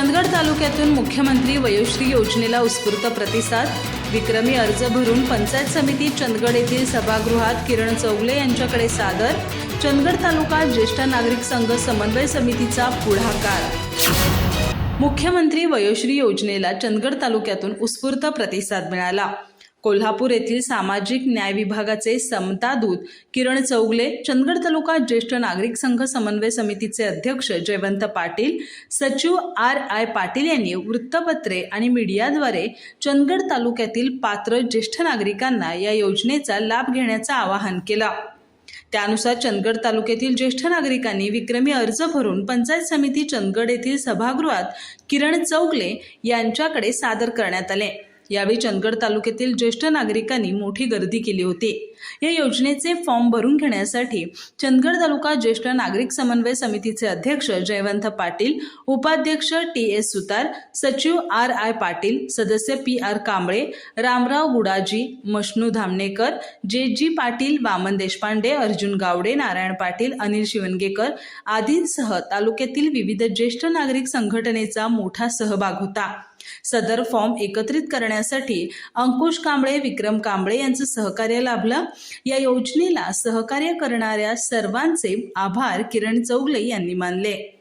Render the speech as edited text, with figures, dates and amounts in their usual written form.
चंदगड तालुक्यातून मुख्यमंत्री वयोश्री योजनेला उत्स्फूर्त प्रतिसाद. विक्रमी अर्ज भरून पंचायत समिती चंदगड येथील सभागृहात किरण चौगले यांच्याकडे सादर. चंदगड तालुका ज्येष्ठ नागरिक संघ समन्वय समितीचा पुढाकार. मुख्यमंत्री वयोश्री योजनेला चंदगड तालुक्यातून उत्स्फूर्त प्रतिसाद मिळाला. कोल्हापूर येथील सामाजिक न्याय विभागाचे समता दूत किरण चौगले, चंदगड तालुका ज्येष्ठ नागरिक संघ समन्वय समितीचे अध्यक्ष जयवंत पाटील, सचिव RI पाटील यांनी वृत्तपत्रे आणि मीडियाद्वारे चंदगड तालुक्यातील पात्र ज्येष्ठ नागरिकांना या योजनेचा लाभ घेण्याचं आवाहन केलं. त्यानुसार चंदगड तालुक्यातील ज्येष्ठ नागरिकांनी विक्रमी अर्ज भरून पंचायत समिती चंदगड येथील सभागृहात किरण चौगले यांच्याकडे सादर करण्यात आले. यावेळी चंदगड तालुक्यातील ज्येष्ठ नागरिकांनी मोठी गर्दी केली होती. या योजनेचे फॉर्म भरून घेण्यासाठी चंदगड तालुका ज्येष्ठ नागरिक समन्वय समितीचे अध्यक्ष जयवंत पाटील, उपाध्यक्ष TS सुतार, सचिव RI पाटील, सदस्य PR कांबळे, रामराव गुडाजी, मशनू धामणेकर, JG पाटील, वामन देशपांडे, अर्जुन गावडे, नारायण पाटील, अनिल शिवणगेकर आदींसह तालुक्यातील विविध ज्येष्ठ नागरिक संघटनेचा मोठा सहभाग होता. सदर फॉर्म एकत्रित करण्यासाठी अंकुश कांबळे, विक्रम कांबळे यांचं सहकार्य लाभलं. या योजनेला सहकार्य करणाऱ्या सर्वांचे आभार किरण चौगले यांनी मानले.